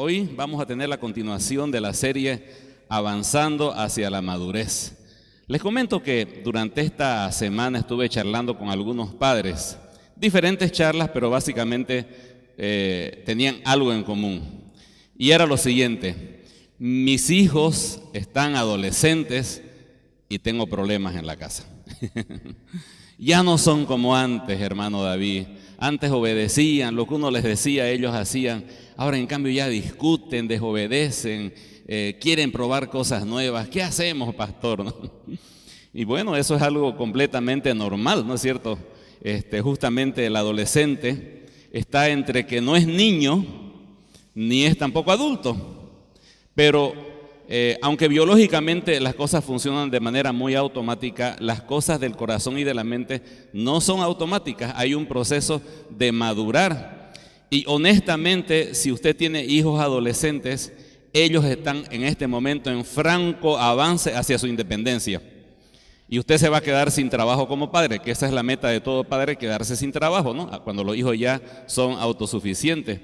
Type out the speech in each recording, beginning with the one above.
Hoy vamos a tener la continuación de la serie Avanzando hacia la madurez. Les comento que durante esta semana estuve charlando con algunos padres, diferentes charlas, pero básicamente tenían algo en común. Y era lo siguiente: mis hijos están adolescentes y tengo problemas en la casa. Ya no son como antes, hermano David. Antes obedecían, lo que uno les decía, ellos hacían. Ahora en cambio ya discuten, desobedecen, quieren probar cosas nuevas. ¿Qué hacemos, pastor? ¿No? Y bueno, eso es algo completamente normal, ¿no es cierto? Justamente el adolescente está entre que no es niño, ni es tampoco adulto. Pero aunque biológicamente las cosas funcionan de manera muy automática, las cosas del corazón y de la mente no son automáticas. Hay un proceso de madurar. Y honestamente, si usted tiene hijos adolescentes, ellos están en este momento en franco avance hacia su independencia. Y usted se va a quedar sin trabajo como padre, que esa es la meta de todo padre, quedarse sin trabajo, ¿no? Cuando los hijos ya son autosuficientes.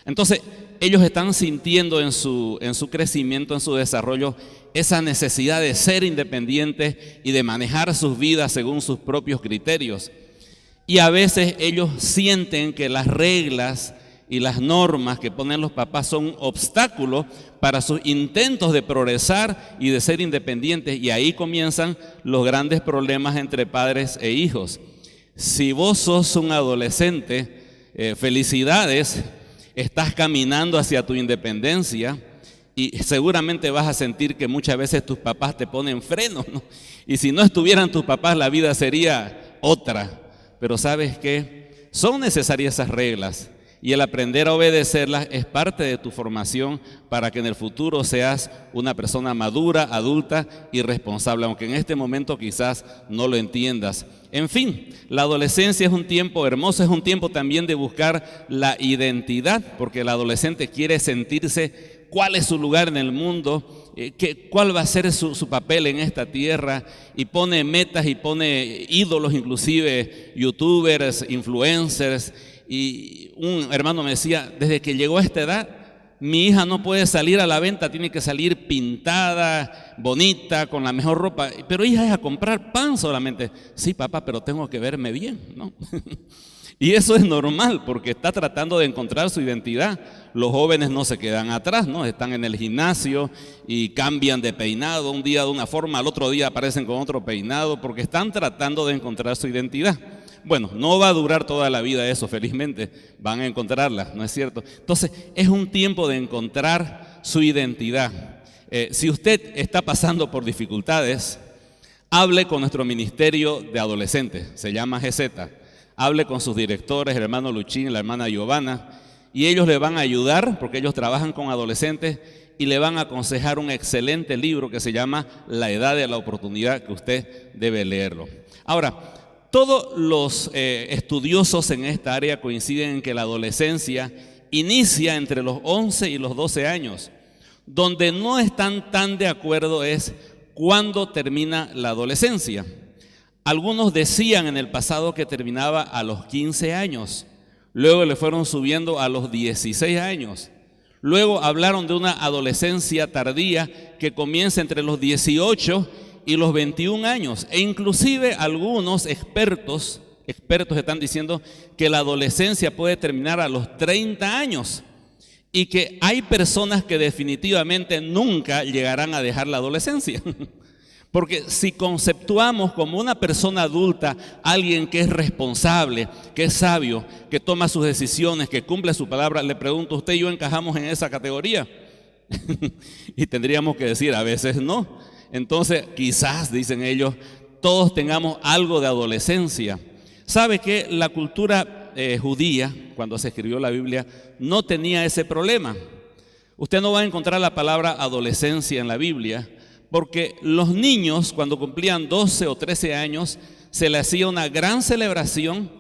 Entonces, ellos están sintiendo en su crecimiento, en su desarrollo, esa necesidad de ser independientes y de manejar sus vidas según sus propios criterios. Y a veces ellos sienten que las reglas y las normas que ponen los papás son obstáculos para sus intentos de progresar y de ser independientes. Y ahí comienzan los grandes problemas entre padres e hijos. Si vos sos un adolescente, felicidades. Estás caminando hacia tu independencia y seguramente vas a sentir que muchas veces tus papás te ponen freno, ¿no? Y si no estuvieran tus papás, la vida sería otra. Pero ¿sabes qué? Son necesarias esas reglas y el aprender a obedecerlas es parte de tu formación para que en el futuro seas una persona madura, adulta y responsable, aunque en este momento quizás no lo entiendas. En fin, la adolescencia es un tiempo hermoso, es un tiempo también de buscar la identidad, porque el adolescente quiere sentirse cuál es su lugar en el mundo, cuál va a ser su papel en esta tierra, y pone metas y pone ídolos, inclusive youtubers, influencers. Y un hermano me decía, desde que llegó a esta edad, mi hija no puede salir a la venta, tiene que salir pintada, bonita, con la mejor ropa. Pero hija, es a comprar pan solamente. Sí, papá, pero tengo que verme bien, ¿no? Y eso es normal porque está tratando de encontrar su identidad. Los jóvenes no se quedan atrás, ¿no? Están en el gimnasio y cambian de peinado, un día de una forma, al otro día aparecen con otro peinado, porque están tratando de encontrar su identidad. Bueno, no va a durar toda la vida eso, felizmente, van a encontrarla, ¿no es cierto? Entonces, es un tiempo de encontrar su identidad. Si usted está pasando por dificultades, hable con nuestro ministerio de adolescentes, se llama GZ. Hable con sus directores, el hermano Luchín, la hermana Giovanna, y ellos le van a ayudar, porque ellos trabajan con adolescentes, y le van a aconsejar un excelente libro que se llama La edad de la oportunidad, que usted debe leerlo. Ahora, todos los estudiosos en esta área coinciden en que la adolescencia inicia entre los 11 y los 12 años. Donde no están tan de acuerdo es cuándo termina la adolescencia. Algunos decían en el pasado que terminaba a los 15 años, luego le fueron subiendo a los 16 años. Luego hablaron de una adolescencia tardía que comienza entre los 18 y los 21 años, e inclusive algunos expertos están diciendo que la adolescencia puede terminar a los 30 años y que hay personas que definitivamente nunca llegarán a dejar la adolescencia. Porque si conceptuamos como una persona adulta, alguien que es responsable, que es sabio, que toma sus decisiones, que cumple su palabra, le pregunto, ¿usted y yo encajamos en esa categoría? Y tendríamos que decir, a veces no. Entonces, quizás, dicen ellos, todos tengamos algo de adolescencia. ¿Sabe que la cultura judía, cuando se escribió la Biblia, no tenía ese problema? Usted no va a encontrar la palabra adolescencia en la Biblia, porque los niños, cuando cumplían 12 o 13 años, se les hacía una gran celebración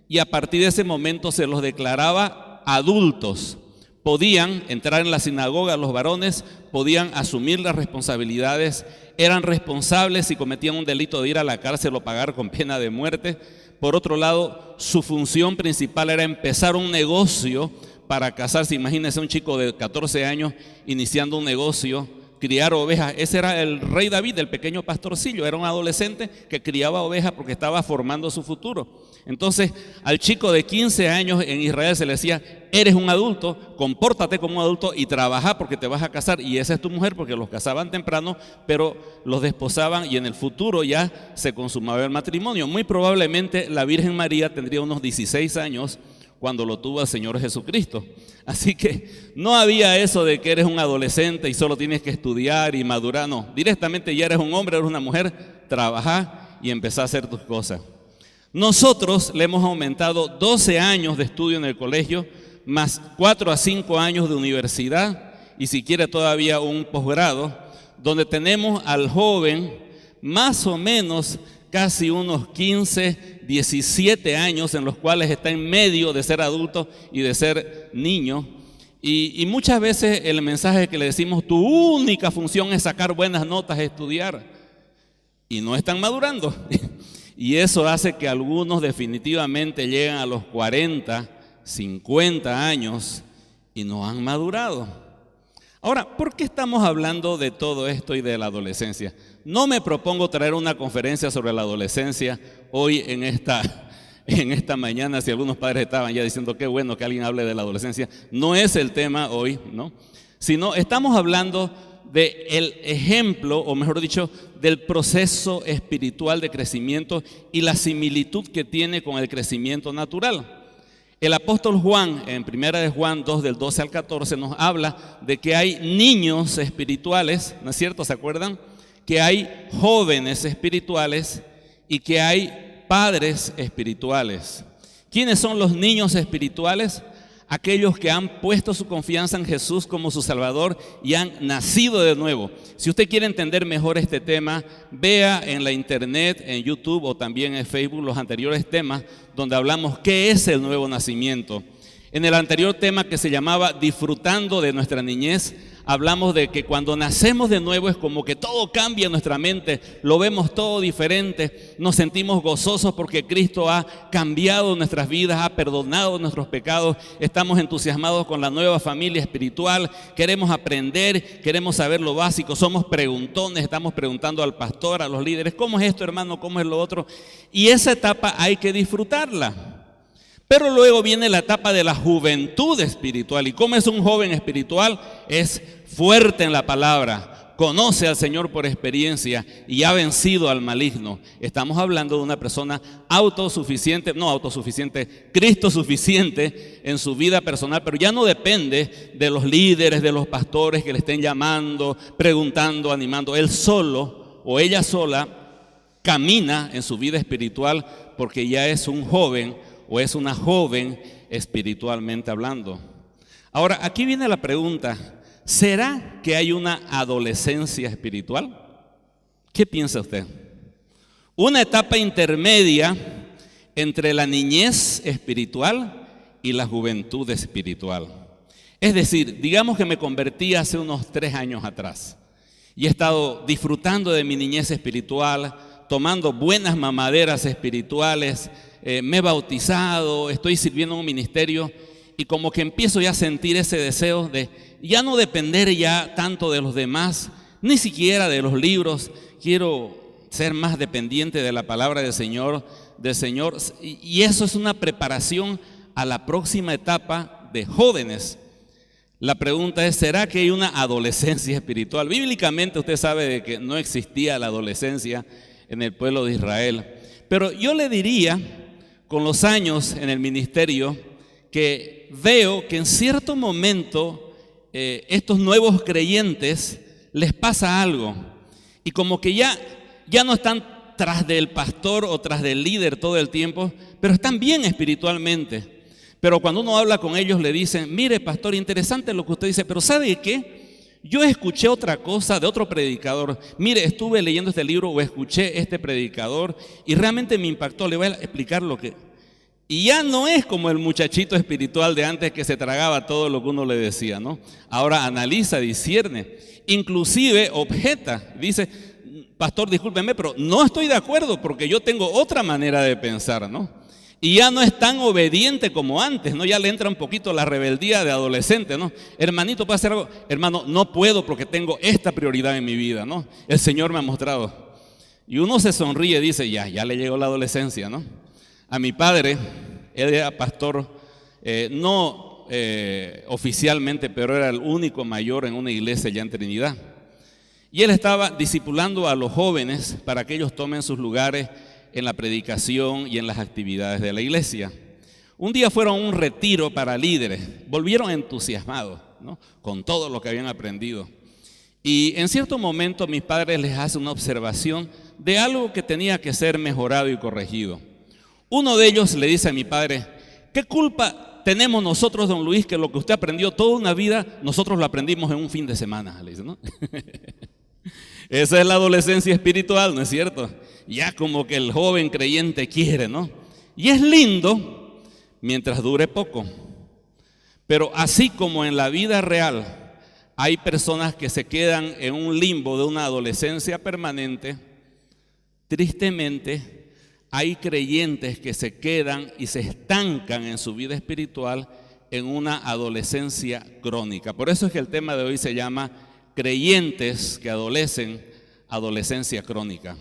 y a partir de ese momento se los declaraba adultos. Podían entrar en la sinagoga los varones, podían asumir las responsabilidades, eran responsables si cometían un delito de ir a la cárcel o pagar con pena de muerte. Por otro lado, su función principal era empezar un negocio para casarse. Imagínense un chico de 14 años iniciando un negocio, criar ovejas. Ese era el rey David, el pequeño pastorcillo. Era un adolescente que criaba ovejas porque estaba formando su futuro. Entonces, al chico de 15 años en Israel se le decía: eres un adulto, compórtate como un adulto y trabaja porque te vas a casar. Y esa es tu mujer, porque los casaban temprano, pero los desposaban y en el futuro ya se consumaba el matrimonio. Muy probablemente la Virgen María tendría unos 16 años cuando lo tuvo el Señor Jesucristo. Así que no había eso de que eres un adolescente y solo tienes que estudiar y madurar. No, directamente ya eres un hombre, eres una mujer, trabajá y empezá a hacer tus cosas. Nosotros le hemos aumentado 12 años de estudio en el colegio, más 4 a 5 años de universidad y si quiere todavía un posgrado, donde tenemos al joven más o menos casi unos 15, 17 años en los cuales está en medio de ser adulto y de ser niño. Y muchas veces el mensaje que le decimos: tu única función es sacar buenas notas, estudiar, y no están madurando. Y eso hace que algunos definitivamente lleguen a los 40, 50 años y no han madurado. Ahora, ¿por qué estamos hablando de todo esto y de la adolescencia? No me propongo traer una conferencia sobre la adolescencia hoy en esta mañana. Si algunos padres estaban ya diciendo qué bueno que alguien hable de la adolescencia, no es el tema hoy, ¿no? Sino estamos hablando del ejemplo, o mejor dicho, del proceso espiritual de crecimiento y la similitud que tiene con el crecimiento natural. El apóstol Juan, en 1 de Juan 2, del 12 al 14, nos habla de que hay niños espirituales, ¿no es cierto? ¿Se acuerdan? Que hay jóvenes espirituales y que hay padres espirituales. ¿Quiénes son los niños espirituales? Aquellos que han puesto su confianza en Jesús como su Salvador y han nacido de nuevo. Si usted quiere entender mejor este tema, vea en la internet, en YouTube o también en Facebook los anteriores temas donde hablamos qué es el nuevo nacimiento. En el anterior tema, que se llamaba Disfrutando de nuestra niñez, hablamos de que cuando nacemos de nuevo es como que todo cambia en nuestra mente, lo vemos todo diferente, nos sentimos gozosos porque Cristo ha cambiado nuestras vidas, ha perdonado nuestros pecados, estamos entusiasmados con la nueva familia espiritual, queremos aprender, queremos saber lo básico, somos preguntones, estamos preguntando al pastor, a los líderes: ¿cómo es esto, hermano? ¿Cómo es lo otro? Y esa etapa hay que disfrutarla. Pero luego viene la etapa de la juventud espiritual. ¿Y cómo es un joven espiritual? Es fuerte en la palabra, conoce al Señor por experiencia y ha vencido al maligno. Estamos hablando de una persona Cristo suficiente en su vida personal, pero ya no depende de los líderes, de los pastores que le estén llamando, preguntando, animando. Él solo o ella sola camina en su vida espiritual porque ya es un joven o es una joven espiritualmente hablando. Ahora, aquí viene la pregunta: ¿será que hay una adolescencia espiritual? ¿Qué piensa usted? Una etapa intermedia entre la niñez espiritual y la juventud espiritual. Es decir, digamos que me convertí hace unos 3 años atrás y he estado disfrutando de mi niñez espiritual, tomando buenas mamaderas espirituales, me he bautizado, estoy sirviendo en un ministerio y como que empiezo ya a sentir ese deseo de ya no depender ya tanto de los demás, ni siquiera de los libros. Quiero ser más dependiente de la palabra del Señor, y eso es una preparación a la próxima etapa de jóvenes. La pregunta es: ¿será que hay una adolescencia espiritual? Bíblicamente usted sabe de que no existía la adolescencia en el pueblo de Israel, pero yo le diría, con los años en el ministerio, que veo que en cierto momento estos nuevos creyentes les pasa algo y como que ya no están tras del pastor o tras del líder todo el tiempo, pero están bien espiritualmente. Pero cuando uno habla con ellos le dicen: mire, pastor, interesante lo que usted dice, pero ¿sabe qué? Yo escuché otra cosa de otro predicador. Mire, estuve leyendo este libro o escuché este predicador y realmente me impactó. Le voy a explicar lo que... Y ya no es como el muchachito espiritual de antes que se tragaba todo lo que uno le decía, ¿no? Ahora analiza, discierne, inclusive objeta. Dice: pastor, discúlpeme, pero no estoy de acuerdo porque yo tengo otra manera de pensar, ¿no? Y ya no es tan obediente como antes, ¿no? Ya le entra un poquito la rebeldía de adolescente, ¿no? Hermanito, ¿puede hacer algo? Hermano, no puedo porque tengo esta prioridad en mi vida, ¿no? El Señor me ha mostrado. Y uno se sonríe y dice, ya le llegó la adolescencia, ¿no? A mi padre, él era pastor, no oficialmente, pero era el único mayor en una iglesia allá en Trinidad. Y él estaba discipulando a los jóvenes para que ellos tomen sus lugares en la predicación y en las actividades de la iglesia. Un día fueron a un retiro para líderes, volvieron entusiasmados, ¿no? Con todo lo que habían aprendido. Y en cierto momento mis padres les hacen una observación de algo que tenía que ser mejorado y corregido. Uno de ellos le dice a mi padre, ¿qué culpa tenemos nosotros, don Luis, que lo que usted aprendió toda una vida, nosotros lo aprendimos en un fin de semana? Le dice, ¿no? Esa es la adolescencia espiritual, ¿no es cierto? Ya como que el joven creyente quiere, ¿no? Y es lindo mientras dure poco. Pero así como en la vida real hay personas que se quedan en un limbo de una adolescencia permanente, tristemente hay creyentes que se quedan y se estancan en su vida espiritual en una adolescencia crónica. Por eso es que el tema de hoy se llama creyentes que adolecen, adolescencia crónica.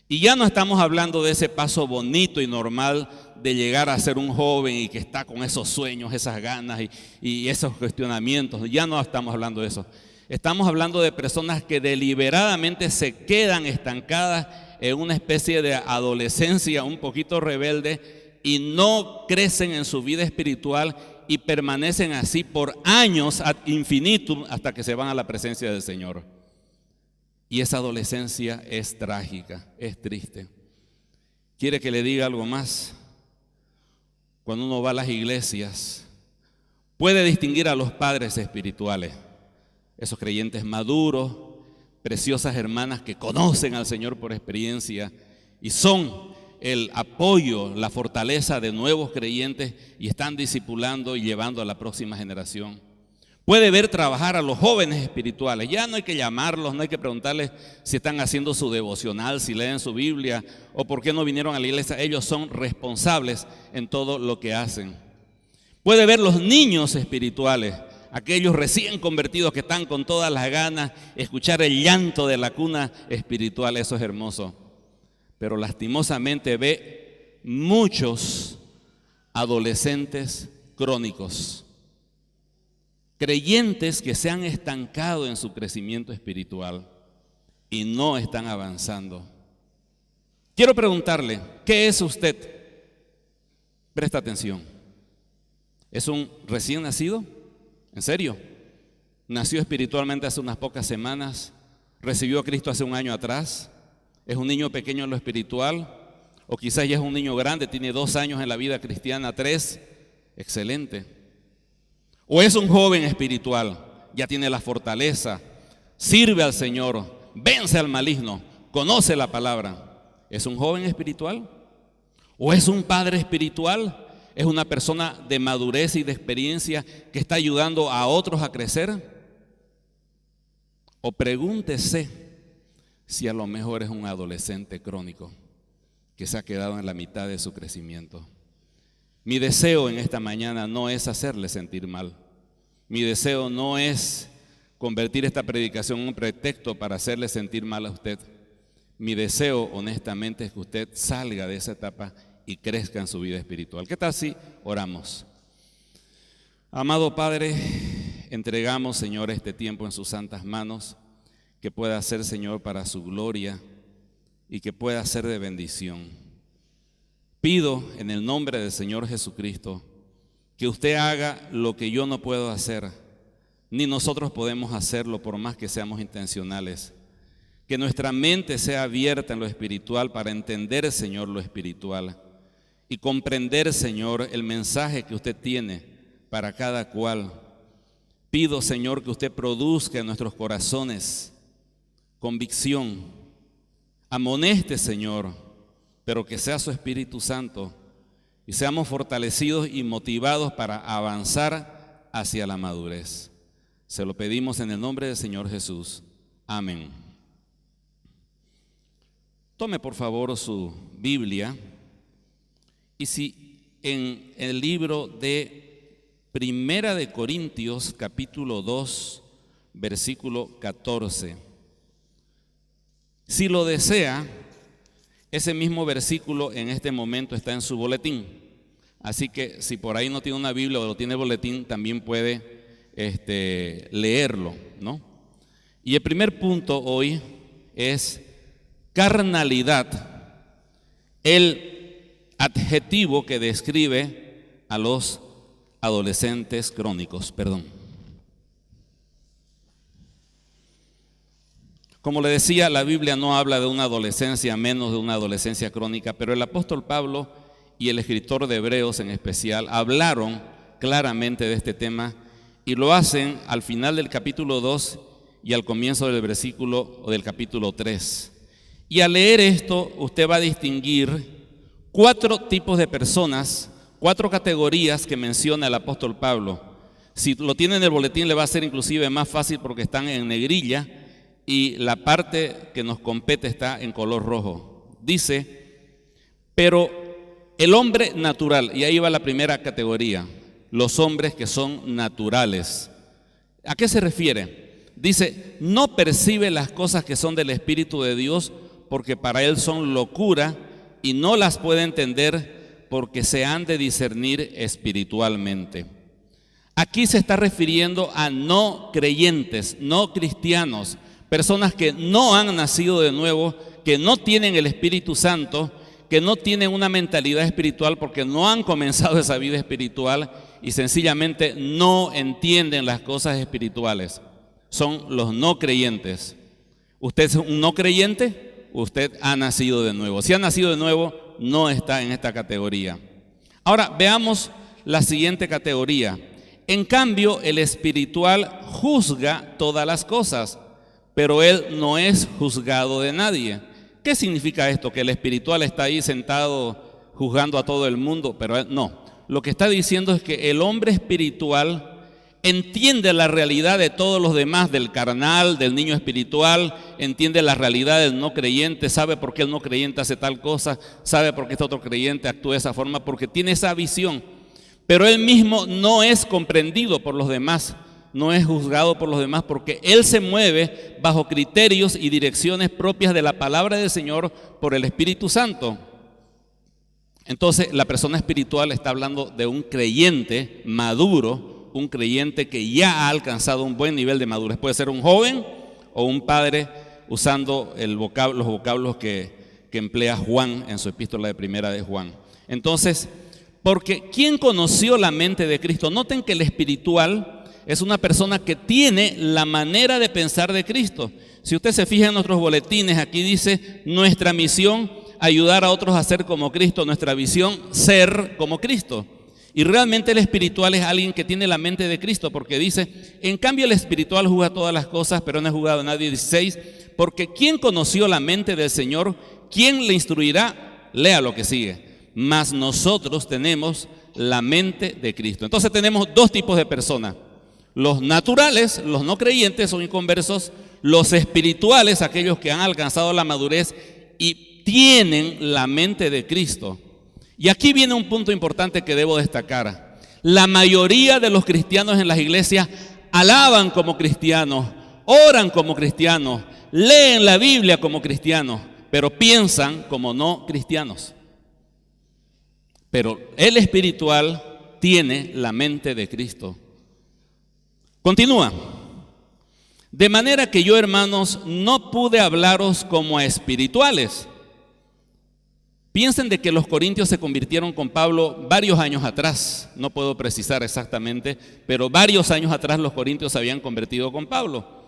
Y ya no estamos hablando de ese paso bonito y normal de llegar a ser un joven y que está con esos sueños, esas ganas y esos cuestionamientos. Ya no estamos hablando de eso. Estamos hablando de personas que deliberadamente se quedan estancadas en una especie de adolescencia un poquito rebelde y no crecen en su vida espiritual y permanecen así por años ad infinitum hasta que se van a la presencia del Señor. Y esa adolescencia es trágica, es triste. ¿Quiere que le diga algo más? Cuando uno va a las iglesias, puede distinguir a los padres espirituales, esos creyentes maduros, preciosas hermanas que conocen al Señor por experiencia y son el apoyo, la fortaleza de nuevos creyentes y están discipulando y llevando a la próxima generación. Puede ver trabajar a los jóvenes espirituales. Ya no hay que llamarlos, no hay que preguntarles si están haciendo su devocional, si leen su Biblia o por qué no vinieron a la iglesia. Ellos son responsables en todo lo que hacen. Puede ver los niños espirituales, aquellos recién convertidos que están con todas las ganas, escuchar el llanto de la cuna espiritual, eso es hermoso. Pero lastimosamente ve muchos adolescentes crónicos. Creyentes que se han estancado en su crecimiento espiritual y no están avanzando. Quiero preguntarle, ¿qué es usted? Presta atención. ¿Es un recién nacido? ¿En serio? ¿Nació espiritualmente hace unas pocas semanas? ¿Recibió a Cristo hace un año atrás? ¿Es un niño pequeño en lo espiritual? ¿O quizás ya es un niño grande, tiene 2 años en la vida cristiana, 3? Excelente. ¿O es un joven espiritual? Ya tiene la fortaleza, sirve al Señor, vence al maligno, conoce la palabra. ¿Es un joven espiritual? ¿O es un padre espiritual? ¿Es una persona de madurez y de experiencia que está ayudando a otros a crecer? O pregúntese si a lo mejor es un adolescente crónico que se ha quedado en la mitad de su crecimiento. Mi deseo en esta mañana no es hacerle sentir mal. Mi deseo no es convertir esta predicación en un pretexto para hacerle sentir mal a usted. Mi deseo, honestamente, es que usted salga de esa etapa y crezca en su vida espiritual. ¿Qué tal si oramos? Amado Padre, entregamos, Señor, este tiempo en sus santas manos, que pueda ser, Señor, para su gloria y que pueda ser de bendición. Pido en el nombre del Señor Jesucristo que usted haga lo que yo no puedo hacer, ni nosotros podemos hacerlo por más que seamos intencionales. Que nuestra mente sea abierta en lo espiritual para entender, Señor, lo espiritual y comprender, Señor, el mensaje que usted tiene para cada cual. Pido, Señor, que usted produzca en nuestros corazones convicción. Amoneste, Señor, pero que sea su Espíritu Santo y seamos fortalecidos y motivados para avanzar hacia la madurez. Se lo pedimos en el nombre del Señor Jesús. Amén. Tome por favor su Biblia Y si en el libro de Primera de Corintios, capítulo 2, versículo 14, si lo desea, ese mismo versículo en este momento está en su boletín. Así que si por ahí no tiene una Biblia o lo tiene boletín, también puede leerlo, ¿no? Y el primer punto hoy es carnalidad, el adjetivo que describe a los adolescentes crónicos, Como le decía, la Biblia no habla de una adolescencia menos de una adolescencia crónica, pero el apóstol Pablo y el escritor de Hebreos en especial hablaron claramente de este tema y lo hacen al final del capítulo 2 y al comienzo del versículo o del capítulo 3. Y al leer esto, usted va a distinguir 4 tipos de personas, 4 categorías que menciona el apóstol Pablo. Si lo tiene en el boletín le va a ser inclusive más fácil porque están en negrilla y la parte que nos compete está en color rojo. Dice, pero el hombre natural, y ahí va la primera categoría, los hombres que son naturales. ¿A qué se refiere? Dice, no percibe las cosas que son del Espíritu de Dios porque para él son locura y no las puede entender porque se han de discernir espiritualmente. Aquí se está refiriendo a no creyentes, no cristianos, personas que no han nacido de nuevo, que no tienen el Espíritu Santo, que no tienen una mentalidad espiritual porque no han comenzado esa vida espiritual y sencillamente no entienden las cosas espirituales. Son los no creyentes. ¿Usted es un no creyente? Usted ha nacido de nuevo. Si ha nacido de nuevo, no está en esta categoría. Ahora veamos la siguiente categoría. En cambio, el espiritual juzga todas las cosas, pero él no es juzgado de nadie. ¿Qué significa esto? Que el espiritual está ahí sentado juzgando a todo el mundo, pero él no. Lo que está diciendo es que el hombre espiritual entiende la realidad de todos los demás, del carnal, del niño espiritual, entiende la realidad del no creyente, sabe por qué el no creyente hace tal cosa, sabe por qué este otro creyente actúa de esa forma, porque tiene esa visión. Pero él mismo no es comprendido por los demás, no es juzgado por los demás, porque él se mueve bajo criterios y direcciones propias de la palabra del Señor por el Espíritu Santo. Entonces, la persona espiritual está hablando de un creyente maduro, un creyente que ya ha alcanzado un buen nivel de madurez. Puede ser un joven o un padre usando los vocablos que emplea Juan en su epístola de Primera de Juan. Entonces, porque ¿quién conoció la mente de Cristo? Noten que el espiritual es una persona que tiene la manera de pensar de Cristo. Si usted se fija en nuestros boletines, aquí dice nuestra misión, ayudar a otros a ser como Cristo, nuestra visión, ser como Cristo. Y realmente el espiritual es alguien que tiene la mente de Cristo, porque dice, en cambio el espiritual juzga todas las cosas, pero no es juzgado a nadie. 16, porque ¿quién conoció la mente del Señor? ¿Quién le instruirá? Lea lo que sigue. Mas nosotros tenemos la mente de Cristo. Entonces tenemos 2 tipos de personas. Los naturales, los no creyentes o inconversos, los espirituales, aquellos que han alcanzado la madurez y tienen la mente de Cristo. Y aquí viene un punto importante que debo destacar. La mayoría de los cristianos en las iglesias alaban como cristianos, oran como cristianos, leen la Biblia como cristianos, pero piensan como no cristianos. Pero el espiritual tiene la mente de Cristo. Continúa. De manera que yo, hermanos, no pude hablaros como a espirituales. Piensen de que los corintios se convirtieron con Pablo varios años atrás. No puedo precisar exactamente, pero varios años atrás los corintios se habían convertido con Pablo.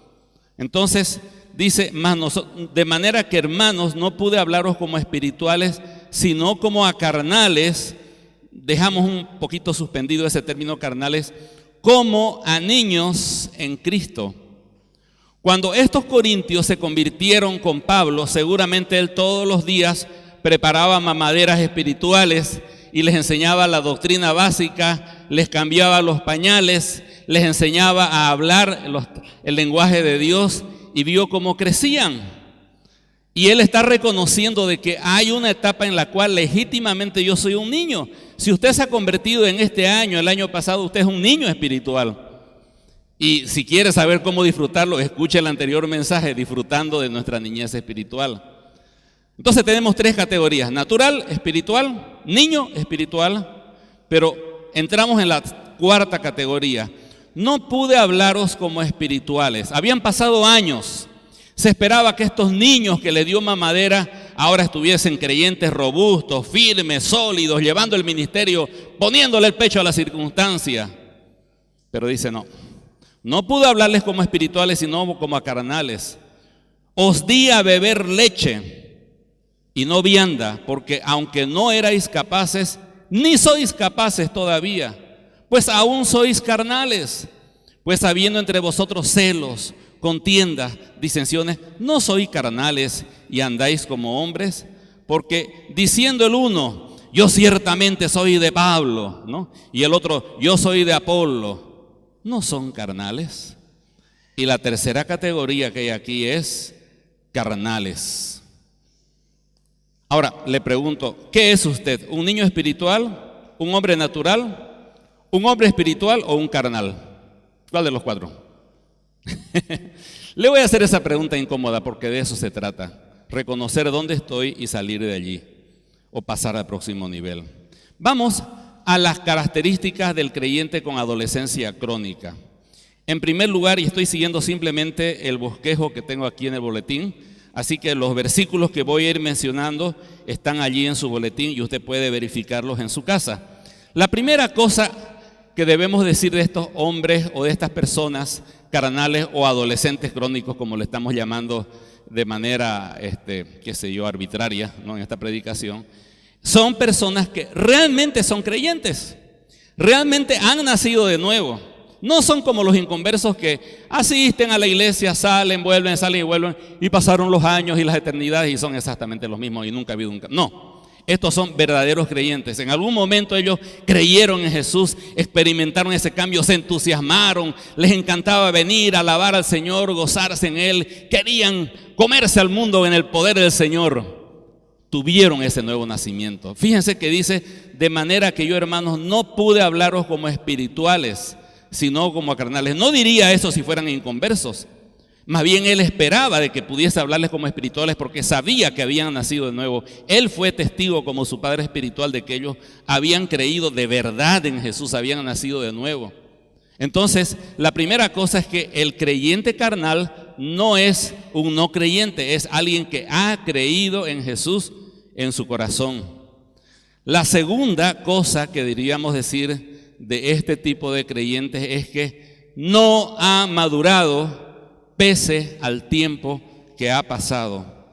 Entonces dice, de manera que, hermanos, no pude hablaros como a espirituales, sino como a carnales. Dejamos un poquito suspendido ese término carnales, como a niños en Cristo. Cuando estos corintios se convirtieron con Pablo, seguramente él todos los días preparaba mamaderas espirituales y les enseñaba la doctrina básica, les cambiaba los pañales, les enseñaba a hablar el lenguaje de Dios y vio cómo crecían. Y él está reconociendo de que hay una etapa en la cual legítimamente yo soy un niño. Si usted se ha convertido en este año, el año pasado, usted es un niño espiritual. Y si quiere saber cómo disfrutarlo, escuche el anterior mensaje, disfrutando de nuestra niñez espiritual. Entonces tenemos 3 categorías: natural, espiritual, niño espiritual. Pero entramos en la 4ª categoría. No pude hablaros como espirituales. Habían pasado años. Se esperaba que estos niños que le dio mamadera ahora estuviesen creyentes robustos, firmes, sólidos, llevando el ministerio, poniéndole el pecho a la circunstancia. Pero dice no pude hablarles como espirituales, sino como a carnales. Os di a beber leche y no vianda, porque aunque no erais capaces, ni sois capaces todavía, pues aún sois carnales. Pues habiendo entre vosotros celos, contiendas, disensiones, ¿no sois carnales y andáis como hombres? Porque diciendo el uno, yo ciertamente soy de Pablo, ¿no? Y el otro, yo soy de Apolo, ¿no son carnales? Y la 3ª categoría que hay aquí es carnales. Ahora le pregunto, ¿qué es usted? ¿Un niño espiritual? ¿Un hombre natural? ¿Un hombre espiritual o un carnal? ¿Cuál de los 4? Le voy a hacer esa pregunta incómoda porque de eso se trata: reconocer dónde estoy y salir de allí, o pasar al próximo nivel. Vamos a las características del creyente con adolescencia crónica. En primer lugar, y estoy siguiendo simplemente el bosquejo que tengo aquí en el boletín, así que los versículos que voy a ir mencionando están allí en su boletín y usted puede verificarlos en su casa. La primera cosa que debemos decir de estos hombres o de estas personas carnales o adolescentes crónicos, como le estamos llamando de manera, arbitraria, ¿no? En esta predicación, son personas que realmente son creyentes, realmente han nacido de nuevo. No son como los inconversos que asisten a la iglesia, salen y vuelven, y pasaron los años y las eternidades y son exactamente los mismos y nunca ha habido un cambio. No. Estos son verdaderos creyentes. En algún momento ellos creyeron en Jesús, experimentaron ese cambio, se entusiasmaron, les encantaba venir, alabar al Señor, gozarse en Él, querían comerse al mundo en el poder del Señor. Tuvieron ese nuevo nacimiento. Fíjense que dice, de manera que yo, hermanos, no pude hablaros como espirituales, sino como a carnales. No diría eso si fueran inconversos. Más bien él esperaba de que pudiese hablarles como espirituales porque sabía que habían nacido de nuevo. Él fue testigo como su padre espiritual de que ellos habían creído de verdad en Jesús, habían nacido de nuevo. Entonces, la primera cosa es que el creyente carnal no es un no creyente, es alguien que ha creído en Jesús en su corazón. La segunda cosa que diríamos decir de este tipo de creyentes es que no ha madurado pese al tiempo que ha pasado.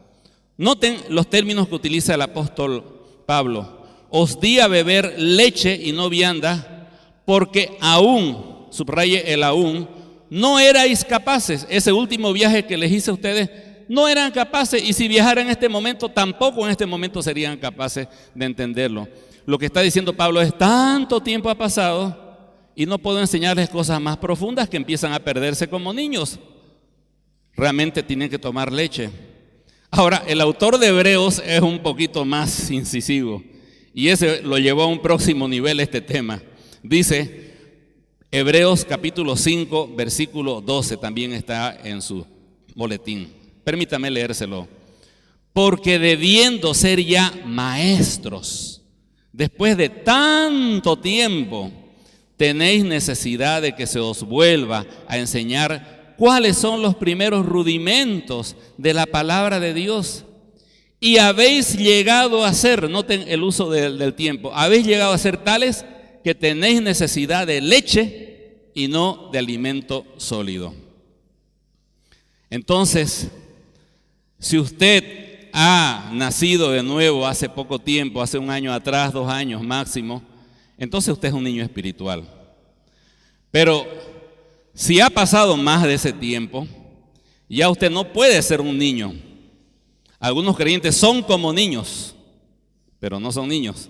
Noten los términos que utiliza el apóstol Pablo. Os di a beber leche y no vianda, porque aún, subraye el aún, no erais capaces. Ese último viaje que les hice a ustedes, no eran capaces, y si viajaran en este momento, tampoco en este momento serían capaces de entenderlo. Lo que está diciendo Pablo es, tanto tiempo ha pasado y no puedo enseñarles cosas más profundas que empiezan a perderse como niños. Realmente tienen que tomar leche. Ahora, el autor de Hebreos es un poquito más incisivo y ese lo llevó a un próximo nivel este tema. Dice, Hebreos capítulo 5, versículo 12, también está en su boletín. Permítame leérselo. Porque debiendo ser ya maestros, después de tanto tiempo, tenéis necesidad de que se os vuelva a enseñar cuáles son los primeros rudimentos de la palabra de Dios. Y habéis llegado a ser, noten el uso del tiempo, habéis llegado a ser tales que tenéis necesidad de leche y no de alimento sólido. Entonces, si usted ha nacido de nuevo hace poco tiempo, hace un año atrás, 2 años máximo, entonces usted es un niño espiritual. Pero si ha pasado más de ese tiempo, ya usted no puede ser un niño. Algunos creyentes son como niños, pero no son niños.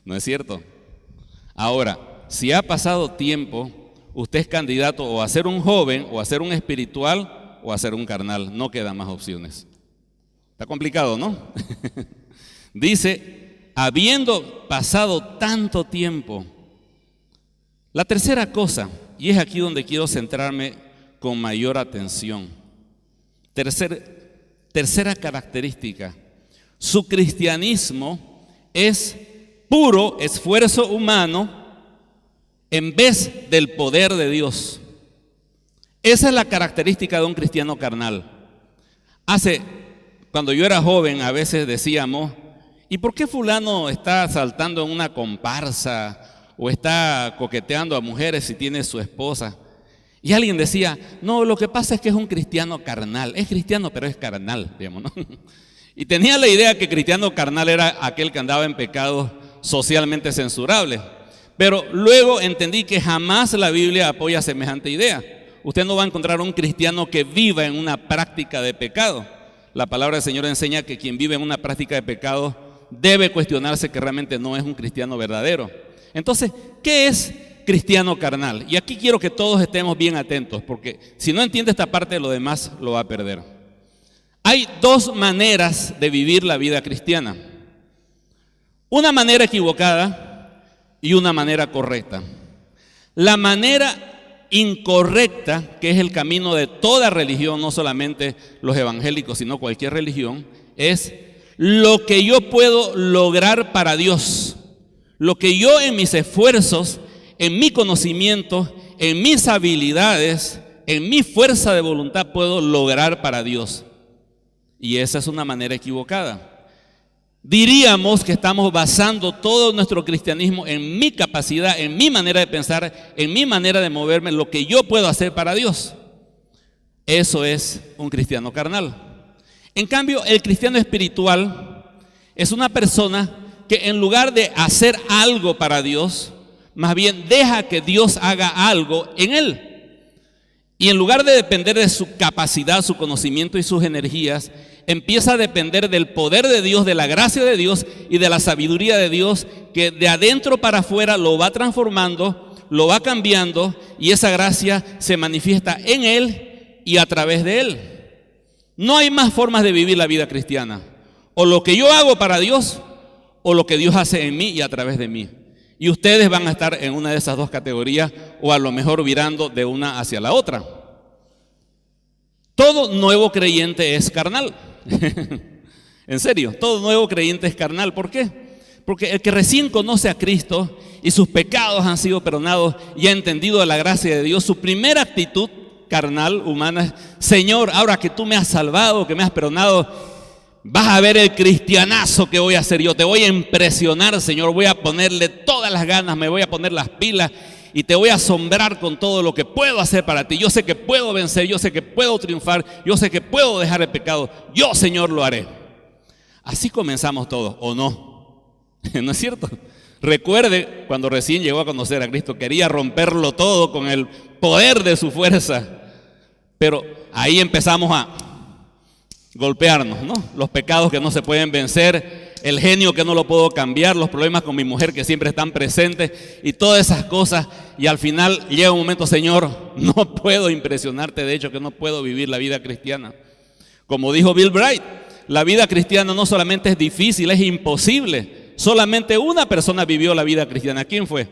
¿No es cierto? Ahora, si ha pasado tiempo, usted es candidato o a ser un joven, o a ser un espiritual, o a ser un carnal. No quedan más opciones. Está complicado, ¿no? Dice, habiendo pasado tanto tiempo. La tercera cosa, y es aquí donde quiero centrarme con mayor atención. Tercera característica, su cristianismo es puro esfuerzo humano en vez del poder de Dios. Esa es la característica de un cristiano carnal. Cuando yo era joven, a veces decíamos, ¿y por qué fulano está saltando en una comparsa o está coqueteando a mujeres si tiene su esposa? Y alguien decía, no, lo que pasa es que es un cristiano carnal. Es cristiano, pero es carnal, digamos, ¿no? Y tenía la idea que cristiano carnal era aquel que andaba en pecados socialmente censurables. Pero luego entendí que jamás la Biblia apoya semejante idea. Usted no va a encontrar un cristiano que viva en una práctica de pecado. La palabra del Señor enseña que quien vive en una práctica de pecado debe cuestionarse que realmente no es un cristiano verdadero. Entonces, ¿qué es cristiano carnal? Y aquí quiero que todos estemos bien atentos, porque si no entiende esta parte, lo demás lo va a perder. Hay dos maneras de vivir la vida cristiana. Una manera equivocada y una manera correcta. La manera incorrecta, que es el camino de toda religión, no solamente los evangélicos, sino cualquier religión, es lo que yo puedo lograr para Dios, lo que yo en mis esfuerzos, en mi conocimiento, en mis habilidades, en mi fuerza de voluntad puedo lograr para Dios. Y esa es una manera equivocada. Diríamos que estamos basando todo nuestro cristianismo en mi capacidad, en mi manera de pensar, en mi manera de moverme, lo que yo puedo hacer para Dios. Eso es un cristiano carnal. En cambio, el cristiano espiritual es una persona que en lugar de hacer algo para Dios, más bien deja que Dios haga algo en él. Y en lugar de depender de su capacidad, su conocimiento y sus energías, empieza a depender del poder de Dios, de la gracia de Dios y de la sabiduría de Dios, que de adentro para afuera lo va transformando, lo va cambiando, y esa gracia se manifiesta en él y a través de él. No hay más formas de vivir la vida cristiana. O lo que yo hago para Dios, o lo que Dios hace en mí y a través de mí. Y ustedes van a estar en una de esas dos categorías, o a lo mejor virando de una hacia la otra. Todo nuevo creyente es carnal. En serio, todo nuevo creyente es carnal. ¿Por qué? Porque el que recién conoce a Cristo y sus pecados han sido perdonados y ha entendido de la gracia de Dios, su primera actitud carnal, humana, es: Señor, ahora que tú me has salvado, que me has perdonado, vas a ver el cristianazo que voy a hacer yo. Te voy a impresionar, Señor. Voy a ponerle todas las ganas, me voy a poner las pilas y te voy a asombrar con todo lo que puedo hacer para ti. Yo sé que puedo vencer, yo sé que puedo triunfar, yo sé que puedo dejar el pecado. Yo, Señor, lo haré. Así comenzamos todos, ¿o no? ¿No es cierto? Recuerde cuando recién llegó a conocer a Cristo, quería romperlo todo con el poder de su fuerza. Pero ahí empezamos a golpearnos, ¿no? Los pecados que no se pueden vencer, el genio que no lo puedo cambiar, los problemas con mi mujer que siempre están presentes y todas esas cosas. Y al final llega un momento: Señor, no puedo impresionarte, de hecho que no puedo vivir la vida cristiana. Como dijo Bill Bright, la vida cristiana no solamente es difícil, es imposible. Solamente una persona vivió la vida cristiana. ¿Quién fue?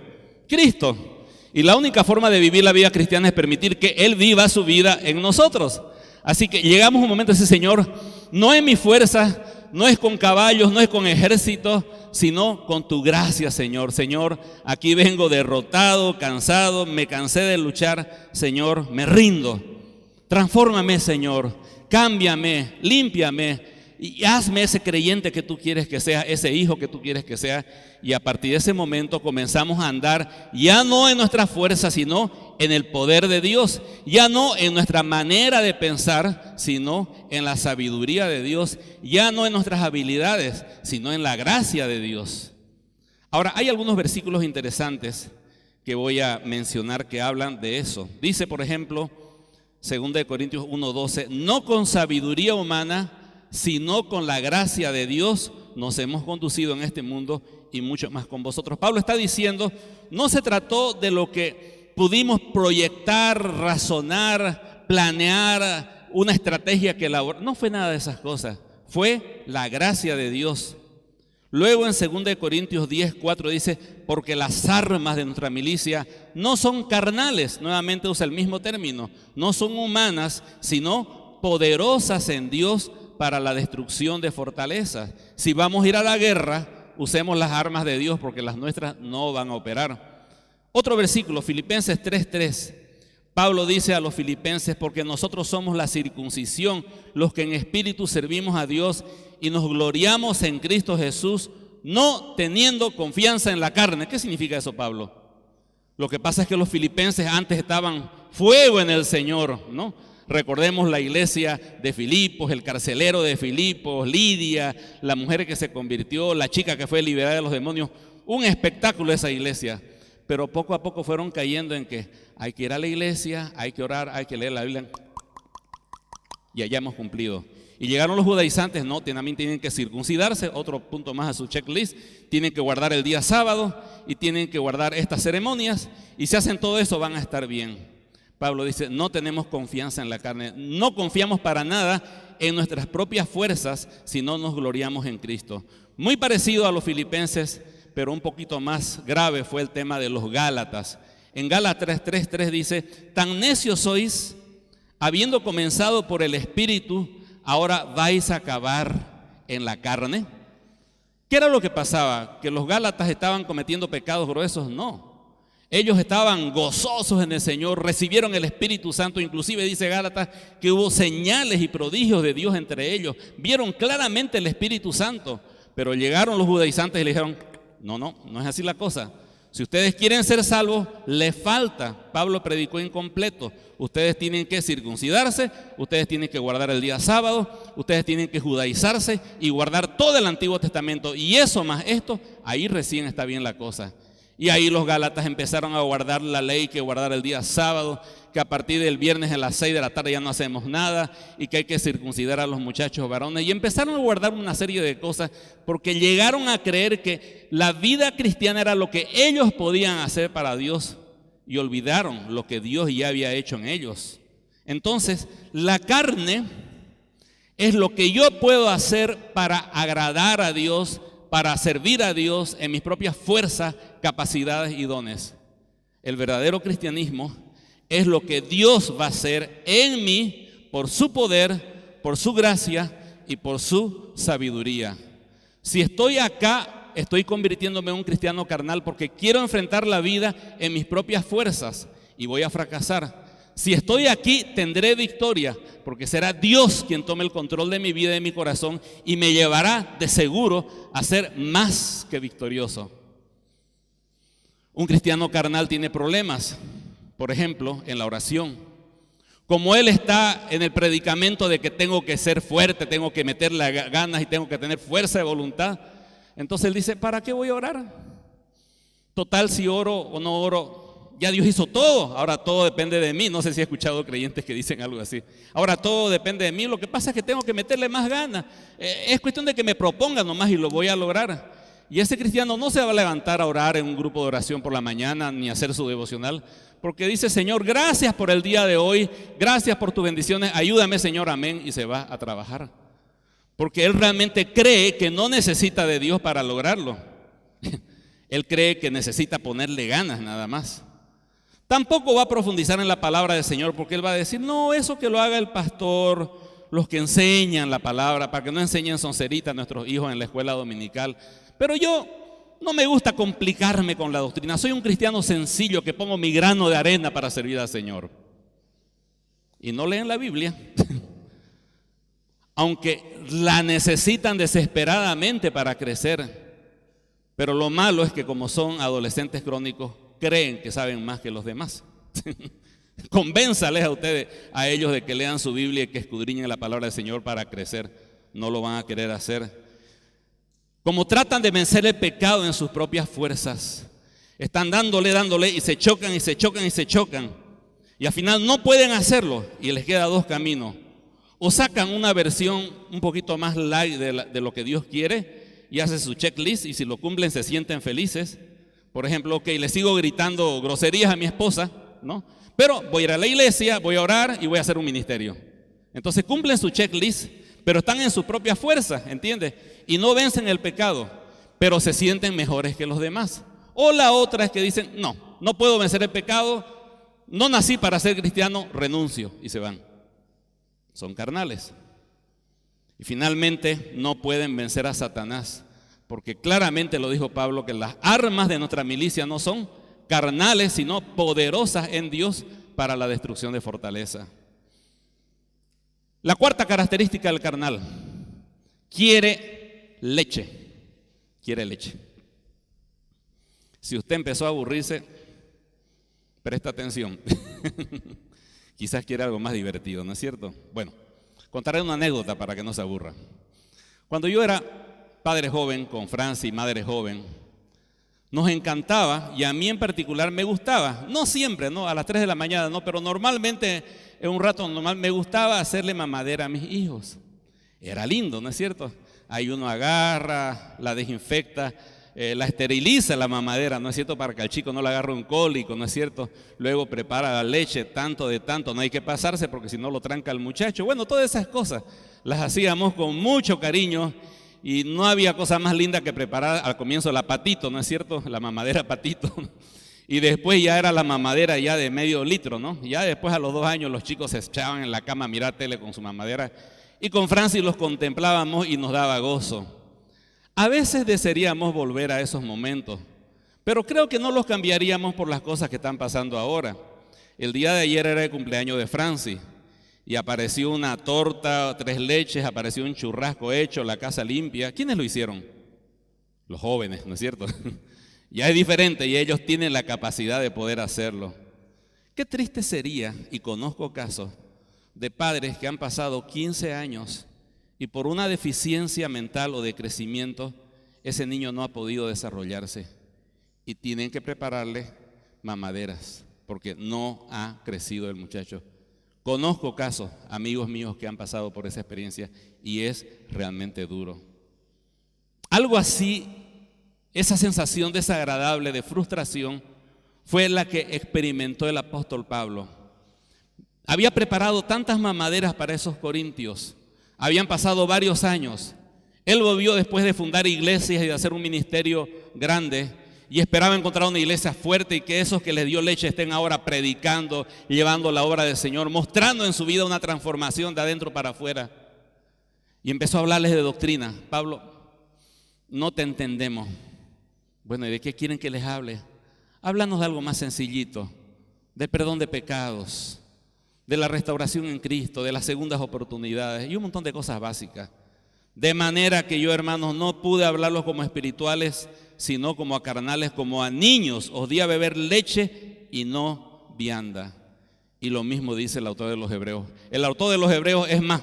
Cristo. Y la única forma de vivir la vida cristiana es permitir que Él viva su vida en nosotros. Así que llegamos a un momento de decir: Señor, no es mi fuerza, no es con caballos, no es con ejércitos, sino con tu gracia, Señor. Señor, aquí vengo derrotado, cansado, me cansé de luchar. Señor, me rindo. Transfórmame, Señor. Cámbiame, límpiame y hazme ese creyente que tú quieres que sea, ese hijo que tú quieres que sea. Y a partir de ese momento comenzamos a andar ya no en nuestra fuerza, sino en el poder de Dios. Ya no en nuestra manera de pensar, sino en la sabiduría de Dios. Ya no en nuestras habilidades, sino en la gracia de Dios. Ahora, hay algunos versículos interesantes que voy a mencionar que hablan de eso. Dice, por ejemplo, 2 Corintios 1:12, no con sabiduría humana, sino con la gracia de Dios nos hemos conducido en este mundo, y mucho más con vosotros. Pablo está diciendo, no se trató de lo que pudimos proyectar, razonar, planear, una estrategia que elaborar. No fue nada de esas cosas. fue la gracia de Dios. Luego en 2 Corintios 10:4 dice, porque las armas de nuestra milicia no son carnales, nuevamente usa el mismo término, no son humanas, sino poderosas en Dios para la destrucción de fortalezas. Si vamos a ir a la guerra, usemos las armas de Dios porque las nuestras no van a operar. Otro versículo, Filipenses 3:3. Pablo dice a los filipenses, porque nosotros somos la circuncisión, los que en espíritu servimos a Dios y nos gloriamos en Cristo Jesús, no teniendo confianza en la carne. ¿Qué significa eso, Pablo? Lo que pasa es que los filipenses antes estaban fuego en el Señor, ¿no? Recordemos la iglesia de Filipos, el carcelero de Filipos, Lidia, la mujer que se convirtió, la chica que fue liberada de los demonios. Un espectáculo esa iglesia. Pero poco a poco fueron cayendo en que hay que ir a la iglesia, hay que orar, hay que leer la Biblia. Y allá hemos cumplido. Y llegaron los judaizantes, no, también tienen que circuncidarse, otro punto más a su checklist. Tienen que guardar el día sábado y tienen que guardar estas ceremonias. Y si hacen todo eso van a estar bien. Pablo dice, no tenemos confianza en la carne, no confiamos para nada en nuestras propias fuerzas, si no nos gloriamos en Cristo. Muy parecido a los filipenses, pero un poquito más grave fue el tema de los Gálatas. En Gálatas 3:3 dice, tan necios sois, habiendo comenzado por el Espíritu, ahora vais a acabar en la carne. ¿Qué era lo que pasaba? ¿Que los Gálatas estaban cometiendo pecados gruesos? No. Ellos estaban gozosos en el Señor, recibieron el Espíritu Santo, inclusive dice Gálatas que hubo señales y prodigios de Dios entre ellos. Vieron claramente el Espíritu Santo, pero llegaron los judaizantes y le dijeron, no es así la cosa. Si ustedes quieren ser salvos, les falta. Pablo predicó incompleto. Ustedes tienen que circuncidarse, ustedes tienen que guardar el día sábado, ustedes tienen que judaizarse y guardar todo el Antiguo Testamento. Y eso más esto, ahí recién está bien la cosa. Y ahí los Gálatas empezaron a guardar la ley, que guardar el día sábado, que a partir del viernes a las 6 de la tarde ya no hacemos nada y que hay que circuncidar a los muchachos varones. Y empezaron a guardar una serie de cosas porque llegaron a creer que la vida cristiana era lo que ellos podían hacer para Dios y olvidaron lo que Dios ya había hecho en ellos. Entonces, la carne es lo que yo puedo hacer para agradar a Dios, para servir a Dios en mis propias fuerzas, capacidades y dones. El verdadero cristianismo es lo que Dios va a hacer en mí por su poder, por su gracia y por su sabiduría. Si estoy acá, estoy convirtiéndome en un cristiano carnal porque quiero enfrentar la vida en mis propias fuerzas y voy a fracasar. Si estoy aquí, tendré victoria porque será Dios quien tome el control de mi vida y de mi corazón y me llevará de seguro a ser más que victorioso. Un cristiano carnal tiene problemas, por ejemplo, en la oración. Como él está en el predicamento de que tengo que ser fuerte, tengo que meterle ganas y tengo que tener fuerza de voluntad, entonces él dice, ¿para qué voy a orar? Total, si oro o no oro, ya Dios hizo todo, ahora todo depende de mí. No sé si he escuchado creyentes que dicen algo así. Ahora todo depende de mí, lo que pasa es que tengo que meterle más ganas. Es cuestión de que me propongan nomás y lo voy a lograr. Y ese cristiano no se va a levantar a orar en un grupo de oración por la mañana ni a hacer su devocional, porque dice, Señor, gracias por el día de hoy, gracias por tus bendiciones, ayúdame, Señor, amén, y se va a trabajar. Porque él realmente cree que no necesita de Dios para lograrlo. Él cree que necesita ponerle ganas nada más. Tampoco va a profundizar en la palabra del Señor, porque él va a decir, no, eso que lo haga el pastor, los que enseñan la palabra, para que no enseñen soncerita a nuestros hijos en la escuela dominical. Pero yo no me gusta complicarme con la doctrina. Soy un cristiano sencillo que pongo mi grano de arena para servir al Señor. Y no leen la Biblia. Aunque la necesitan desesperadamente para crecer. Pero lo malo es que como son adolescentes crónicos, creen que saben más que los demás. Convénzales a ustedes, a ellos, de que lean su Biblia y que escudriñen la palabra del Señor para crecer. No lo van a querer hacer. Como tratan de vencer el pecado en sus propias fuerzas, están dándole y se chocan. Y al final no pueden hacerlo y les queda dos caminos. O sacan una versión un poquito más light de lo que Dios quiere y hacen su checklist y si lo cumplen se sienten felices. Por ejemplo, le sigo gritando groserías a mi esposa, ¿no? Pero voy a ir a la iglesia, voy a orar y voy a hacer un ministerio. Entonces cumplen su checklist, pero están en su propia fuerza, ¿entiendes? Y no vencen el pecado, pero se sienten mejores que los demás. O la otra es que dicen, no puedo vencer el pecado, no nací para ser cristiano, renuncio, y se van. Son carnales. Y finalmente no pueden vencer a Satanás, porque claramente lo dijo Pablo, que las armas de nuestra milicia no son carnales, sino poderosas en Dios para la destrucción de fortaleza. La cuarta característica del carnal: quiere leche. Quiere leche. Si usted empezó a aburrirse, presta atención. Quizás quiere algo más divertido, ¿no es cierto? Bueno, contaré una anécdota para que no se aburra. Cuando yo era padre joven, con Franci, madre joven, nos encantaba, y a mí en particular me gustaba, no siempre, no a las 3 de la mañana, no, pero normalmente, en un rato normal, me gustaba hacerle mamadera a mis hijos. Era lindo, ¿no es cierto? Ahí uno agarra, la desinfecta, la esteriliza la mamadera, ¿no es cierto? Para que al chico no le agarre un cólico, ¿no es cierto? Luego prepara la leche, tanto de tanto, no hay que pasarse porque si no lo tranca el muchacho. Bueno, todas esas cosas las hacíamos con mucho cariño y no había cosa más linda que preparar al comienzo la patito, ¿no es cierto? La mamadera patito. Y después ya era la mamadera ya de medio litro, ¿no? Ya después a los 2 años los chicos se echaban en la cama a mirar tele con su mamadera y con Francis los contemplábamos y nos daba gozo. A veces desearíamos volver a esos momentos, pero creo que no los cambiaríamos por las cosas que están pasando ahora. El día de ayer era el cumpleaños de Francis y apareció una torta, 3 leches, apareció un churrasco hecho, la casa limpia. ¿Quiénes lo hicieron? Los jóvenes, ¿no es cierto? Ya es diferente y ellos tienen la capacidad de poder hacerlo. Qué triste sería, y conozco casos de padres que han pasado 15 años y por una deficiencia mental o de crecimiento, ese niño no ha podido desarrollarse y tienen que prepararle mamaderas porque no ha crecido el muchacho. Conozco casos, amigos míos que han pasado por esa experiencia y es realmente duro. Algo así, esa sensación desagradable de frustración fue la que experimentó el apóstol Pablo. Había preparado tantas mamaderas para esos corintios. Habían pasado varios años. Él volvió después de fundar iglesias y de hacer un ministerio grande y esperaba encontrar una iglesia fuerte y que esos que les dio leche estén ahora predicando y llevando la obra del Señor, mostrando en su vida una transformación de adentro para afuera. Y empezó a hablarles de doctrina. Pablo, no te entendemos. Bueno, ¿y de qué quieren que les hable? Háblanos de algo más sencillito, del perdón de pecados, de la restauración en Cristo, de las segundas oportunidades y un montón de cosas básicas. De manera que yo, hermanos, no pude hablarlos como espirituales, sino como a carnales, como a niños. Os di a beber leche y no vianda. Y lo mismo dice el autor de los Hebreos. El autor de los Hebreos, es más,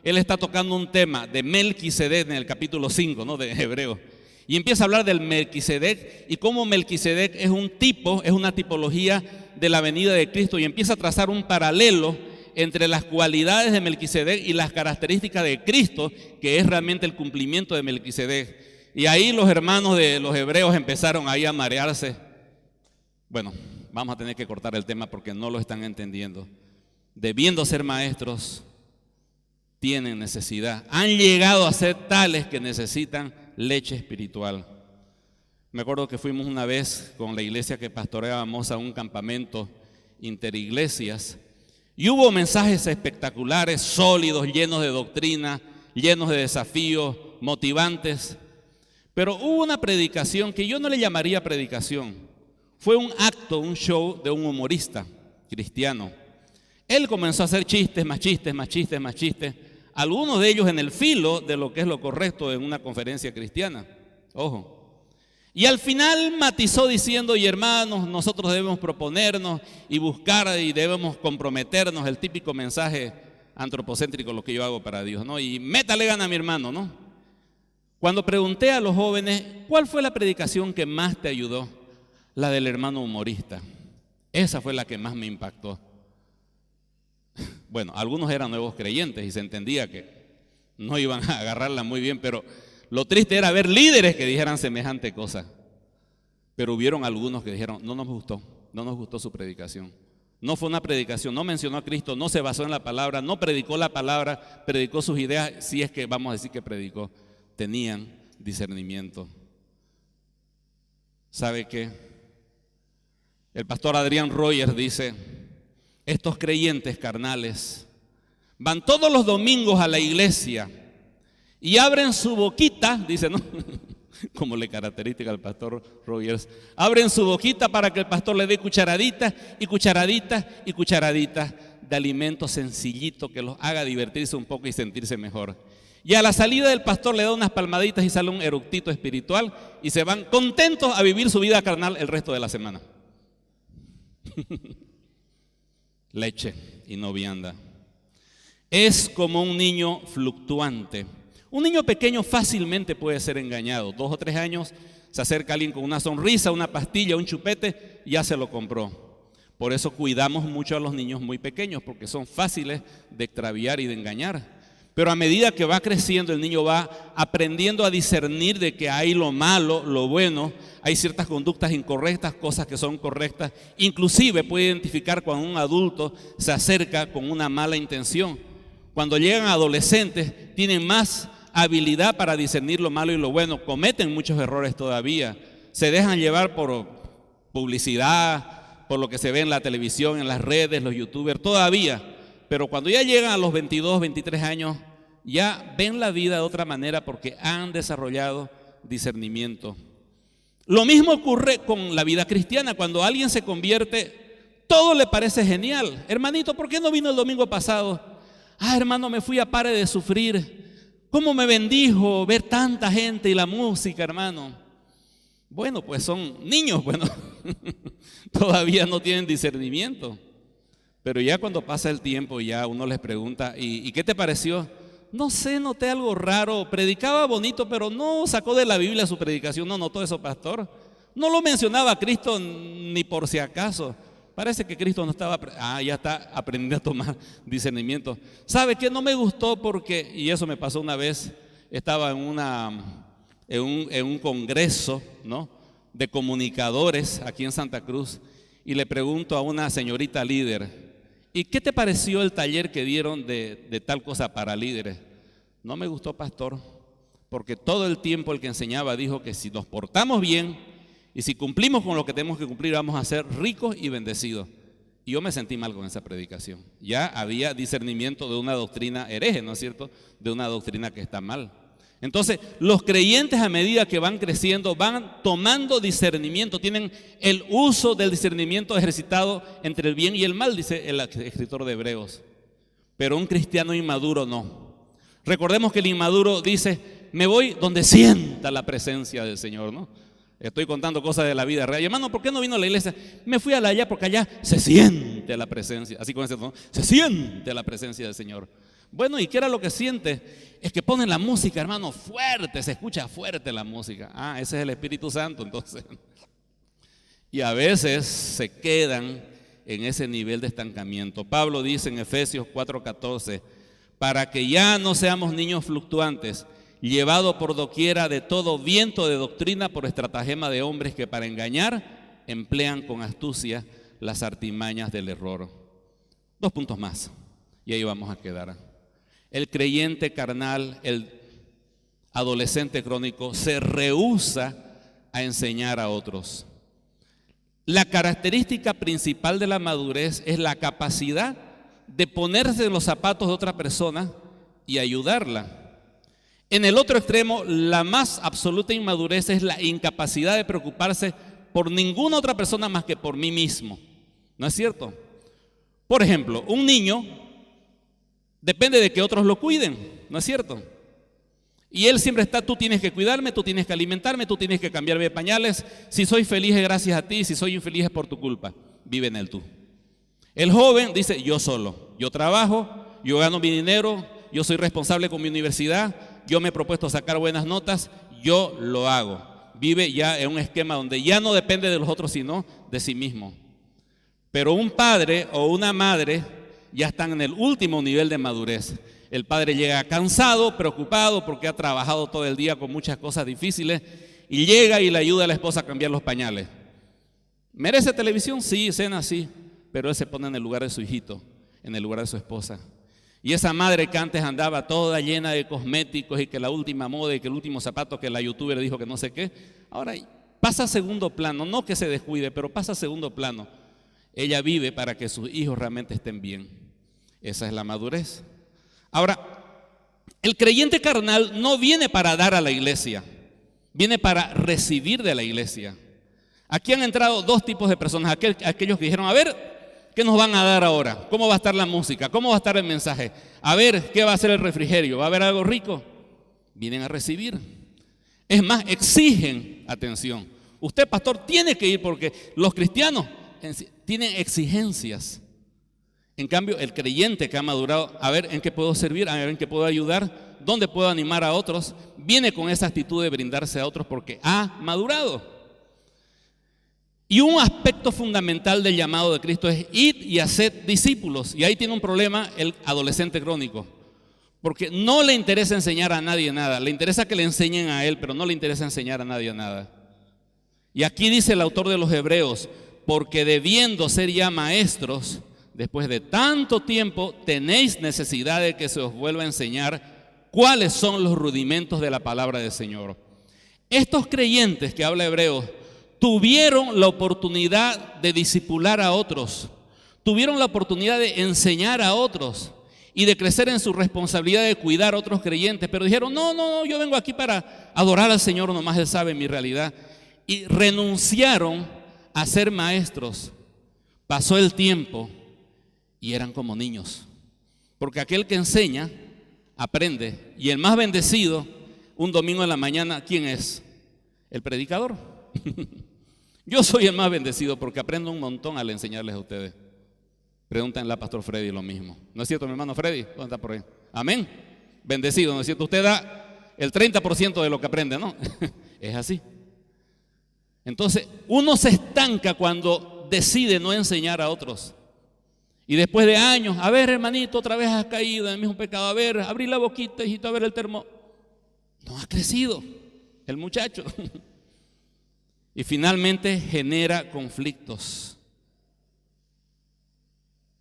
él está tocando un tema de Melquisedec en el capítulo 5, ¿no?, de Hebreos. Y empieza a hablar del Melquisedec y cómo Melquisedec es un tipo, es una tipología de la venida de Cristo y empieza a trazar un paralelo entre las cualidades de Melquisedec y las características de Cristo, que es realmente el cumplimiento de Melquisedec. Y ahí los hermanos de los Hebreos empezaron ahí a marearse. Bueno, vamos a tener que cortar el tema porque no lo están entendiendo. Debiendo ser maestros, tienen necesidad. Han llegado a ser tales que necesitan leche espiritual. Me acuerdo que fuimos una vez con la iglesia que pastoreábamos a un campamento interiglesias y hubo mensajes espectaculares, sólidos, llenos de doctrina, llenos de desafíos, motivantes. Pero hubo una predicación que yo no le llamaría predicación. Fue un acto, un show de un humorista cristiano. Él comenzó a hacer chistes, más chistes, más chistes, más chistes. Algunos de ellos en el filo de lo que es lo correcto en una conferencia cristiana. Ojo. Y al final matizó diciendo, y hermanos, nosotros debemos proponernos y buscar y debemos comprometernos, el típico mensaje antropocéntrico, lo que yo hago para Dios, ¿no? Y métale gana a mi hermano, ¿no? Cuando pregunté a los jóvenes, ¿cuál fue la predicación que más te ayudó? La del hermano humorista. Esa fue la que más me impactó. Bueno, algunos eran nuevos creyentes y se entendía que no iban a agarrarla muy bien, pero lo triste era ver líderes que dijeran semejante cosa. Pero hubieron algunos que dijeron, no nos gustó su predicación. No fue una predicación, no mencionó a Cristo, no se basó en la palabra, no predicó la palabra, predicó sus ideas, si es que vamos a decir que predicó. Tenían discernimiento. ¿Sabe qué? El pastor Adrián Rogers dice, estos creyentes carnales van todos los domingos a la iglesia y abren su boquita, dice, ¿no? Como le caracteriza al pastor Rogers, abren su boquita para que el pastor le dé cucharaditas y cucharaditas y cucharaditas de alimento sencillito que los haga divertirse un poco y sentirse mejor. Y a la salida del pastor le da unas palmaditas y sale un eructito espiritual y se van contentos a vivir su vida carnal el resto de la semana. Leche y no vianda. Es como un niño fluctuante. Un niño pequeño fácilmente puede ser engañado. 2 o 3 años, se acerca alguien con una sonrisa, una pastilla, un chupete, ya se lo compró. Por eso cuidamos mucho a los niños muy pequeños, porque son fáciles de extraviar y de engañar. Pero a medida que va creciendo, el niño va aprendiendo a discernir de que hay lo malo, lo bueno, hay ciertas conductas incorrectas, cosas que son correctas. Inclusive puede identificar cuando un adulto se acerca con una mala intención. Cuando llegan adolescentes, tienen más habilidad para discernir lo malo y lo bueno, cometen muchos errores todavía, se dejan llevar por publicidad, por lo que se ve en la televisión, en las redes, los youtubers todavía, pero cuando ya llegan a los 22, 23 años, ya ven la vida de otra manera porque han desarrollado discernimiento. Lo mismo ocurre con la vida cristiana. Cuando alguien se convierte, todo le parece genial. Hermanito, ¿por qué no vino el domingo pasado? Hermano, me fui a pare de sufrir. ¿Cómo me bendijo ver tanta gente y la música, hermano? Bueno, pues son niños, bueno, todavía no tienen discernimiento. Pero ya cuando pasa el tiempo, ya uno les pregunta, ¿y qué te pareció? No sé, noté algo raro, predicaba bonito, pero no sacó de la Biblia su predicación, no notó eso, pastor. No lo mencionaba a Cristo ni por si acaso. Parece que Cristo no estaba, ya está aprendiendo a tomar discernimiento. ¿Sabe qué? No me gustó porque, y eso me pasó una vez, estaba en un congreso, ¿no?, de comunicadores aquí en Santa Cruz, y le pregunto a una señorita líder, ¿y qué te pareció el taller que dieron de tal cosa para líderes? No me gustó, pastor, porque todo el tiempo el que enseñaba dijo que si nos portamos bien y si cumplimos con lo que tenemos que cumplir, vamos a ser ricos y bendecidos. Y yo me sentí mal con esa predicación. Ya había discernimiento de una doctrina hereje, ¿no es cierto? De una doctrina que está mal. Entonces, los creyentes a medida que van creciendo, van tomando discernimiento, tienen el uso del discernimiento ejercitado entre el bien y el mal, dice el escritor de Hebreos. Pero un cristiano inmaduro no. Recordemos que el inmaduro dice, me voy donde sienta la presencia del Señor, ¿no? Estoy contando cosas de la vida real. Y, hermano, ¿por qué no vino a la iglesia? Me fui a allá porque allá se siente la presencia. Así con ese tono, se siente la presencia del Señor. Bueno, ¿y qué era lo que siente? Es que ponen la música, hermano, fuerte, se escucha fuerte la música. Ese es el Espíritu Santo, entonces. Y a veces se quedan en ese nivel de estancamiento. Pablo dice en Efesios 4:14, para que ya no seamos niños fluctuantes, llevados por doquiera de todo viento de doctrina por estratagema de hombres que para engañar emplean con astucia las artimañas del error. 2 puntos más y ahí vamos a quedar. El creyente carnal, el adolescente crónico, se rehúsa a enseñar a otros. La característica principal de la madurez es la capacidad de ponerse en los zapatos de otra persona y ayudarla. En el otro extremo, la más absoluta inmadurez es la incapacidad de preocuparse por ninguna otra persona más que por mí mismo. ¿No es cierto? Por ejemplo, un niño depende de que otros lo cuiden, ¿no es cierto? Y él siempre está, tú tienes que cuidarme, tú tienes que alimentarme, tú tienes que cambiarme de pañales. Si soy feliz es gracias a ti, si soy infeliz es por tu culpa. Vive en el tú. El joven dice, yo solo, yo trabajo, yo gano mi dinero, yo soy responsable con mi universidad, yo me he propuesto sacar buenas notas, yo lo hago. Vive ya en un esquema donde ya no depende de los otros, sino de sí mismo. Pero un padre o una madre ya están en el último nivel de madurez. El padre llega cansado, preocupado porque ha trabajado todo el día con muchas cosas difíciles y llega y le ayuda a la esposa a cambiar los pañales. ¿Merece televisión? Sí. Cena, sí. pero él se pone en el lugar de su hijito, en el lugar de su esposa. Y esa madre que antes andaba toda llena de cosméticos y que la última moda y que el último zapato que la youtuber dijo que no sé qué, ahora pasa a segundo plano, no que se descuide, pero pasa a segundo plano. Ella vive para que sus hijos realmente estén bien. Esa es la madurez. Ahora, el creyente carnal no viene para dar a la iglesia, viene para recibir de la iglesia. Aquí han entrado dos tipos de personas, aquellos que dijeron, a ver, ¿qué nos van a dar ahora? ¿Cómo va a estar la música? ¿Cómo va a estar el mensaje? A ver, ¿qué va a ser el refrigerio? ¿Va a haber algo rico? Vienen a recibir. Es más, exigen atención. Usted, pastor, tiene que ir porque los cristianos tienen exigencias. En cambio, el creyente que ha madurado, a ver en qué puedo servir, a ver en qué puedo ayudar, dónde puedo animar a otros, viene con esa actitud de brindarse a otros porque ha madurado. Y un aspecto fundamental del llamado de Cristo es id y haced discípulos. Y ahí tiene un problema el adolescente crónico, porque no le interesa enseñar a nadie nada, le interesa que le enseñen a él, pero no le interesa enseñar a nadie nada. Y aquí dice el autor de los Hebreos, porque debiendo ser ya maestros, después de tanto tiempo tenéis necesidad de que se os vuelva a enseñar cuáles son los rudimentos de la palabra del Señor. Estos creyentes que habla Hebreos tuvieron la oportunidad de discipular a otros, tuvieron la oportunidad de enseñar a otros y de crecer en su responsabilidad de cuidar a otros creyentes, pero dijeron, no, yo vengo aquí para adorar al Señor, nomás Él sabe mi realidad, y renunciaron a ser maestros. Pasó el tiempo y eran como niños, porque aquel que enseña, aprende, y el más bendecido, un domingo en la mañana, ¿quién es? El predicador. Yo soy el más bendecido porque aprendo un montón al enseñarles a ustedes. Pregúntenle a Pastor Freddy lo mismo. ¿No es cierto, mi hermano Freddy? ¿Dónde está por ahí? Amén. Bendecido, ¿no es cierto? Usted da el 30% de lo que aprende, ¿no? Es así. Entonces, uno se estanca cuando decide no enseñar a otros. Y después de años, a ver, hermanito, otra vez has caído en el mismo pecado. A ver, abrí la boquita, hijito, a ver el termo. No ha crecido el muchacho. Y finalmente genera conflictos.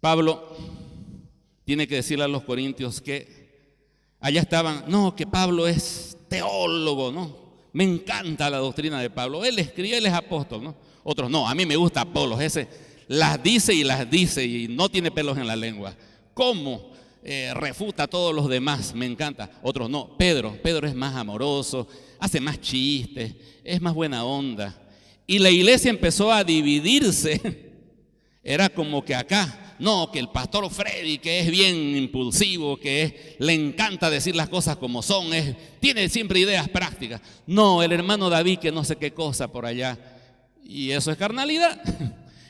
Pablo tiene que decirle a los corintios que allá estaban, no, que Pablo es teólogo, ¿no? Me encanta la doctrina de Pablo, él escribe, él es apóstol, ¿no? Otros, no, a mí me gusta Apolos, ese las dice y no tiene pelos en la lengua. ¿Cómo? Refuta a todos los demás, me encanta. Otros, no, Pedro es más amoroso, hace más chistes, es más buena onda. Y la iglesia empezó a dividirse. Era como que acá, no, que el pastor Freddy, que es bien impulsivo, le encanta decir las cosas como son, tiene siempre ideas prácticas. No, el hermano David, que no sé qué cosa por allá. Y eso es carnalidad.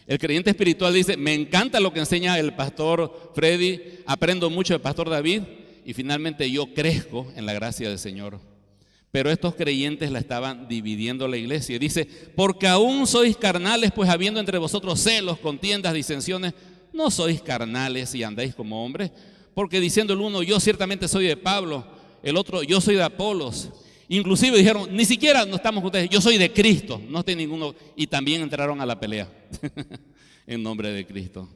El creyente espiritual dice, me encanta lo que enseña el pastor Freddy, aprendo mucho del pastor David y finalmente yo crezco en la gracia del Señor. Pero estos creyentes la estaban dividiendo la iglesia. Y dice, porque aún sois carnales, pues habiendo entre vosotros celos, contiendas, disensiones, no sois carnales y andáis como hombres. Porque diciendo el uno, yo ciertamente soy de Pablo, el otro, yo soy de Apolos. Inclusive dijeron, ni siquiera no estamos con ustedes, yo soy de Cristo, no estoy ninguno. Y también entraron a la pelea en nombre de Cristo.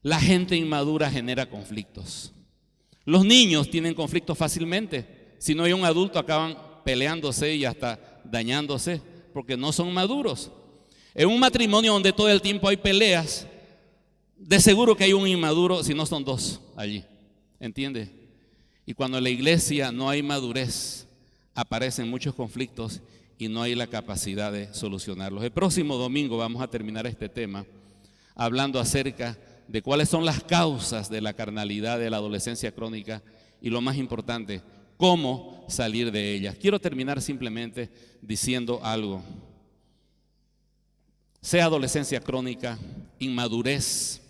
La gente inmadura genera conflictos. Los niños tienen conflictos fácilmente. Si no hay un adulto, acaban peleándose y hasta dañándose porque no son maduros. En un matrimonio donde todo el tiempo hay peleas, de seguro que hay un inmaduro, si no son dos allí. ¿Entiende? Y cuando en la iglesia no hay madurez, aparecen muchos conflictos y no hay la capacidad de solucionarlos. El próximo domingo vamos a terminar este tema hablando acerca de cuáles son las causas de la carnalidad, de la adolescencia crónica y lo más importante, cómo salir de ellas. Quiero terminar simplemente diciendo algo. Sea adolescencia crónica, inmadurez,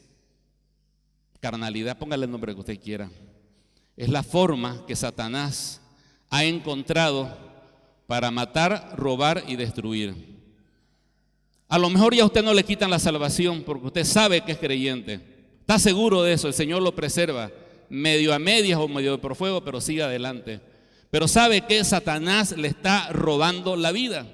carnalidad, póngale el nombre que usted quiera. Es la forma que Satanás ha encontrado para matar, robar y destruir. A lo mejor ya a usted no le quitan la salvación porque usted sabe que es creyente. Está seguro de eso, el Señor lo preserva. Medio a medias o medio por fuego, pero sigue adelante. Pero sabe que Satanás le está robando la vida.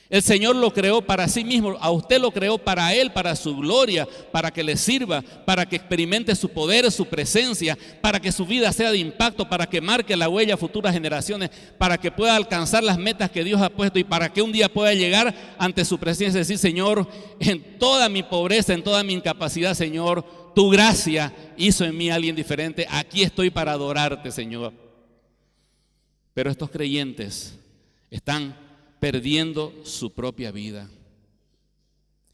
El Señor lo creó para sí mismo, a usted lo creó para Él, para su gloria, para que le sirva, para que experimente su poder, su presencia, para que su vida sea de impacto, para que marque la huella a futuras generaciones, para que pueda alcanzar las metas que Dios ha puesto y para que un día pueda llegar ante su presencia y decir: Señor, en toda mi pobreza, en toda mi incapacidad, Señor, tu gracia hizo en mí alguien diferente. Aquí estoy para adorarte, Señor. Pero estos creyentes están perdiendo su propia vida.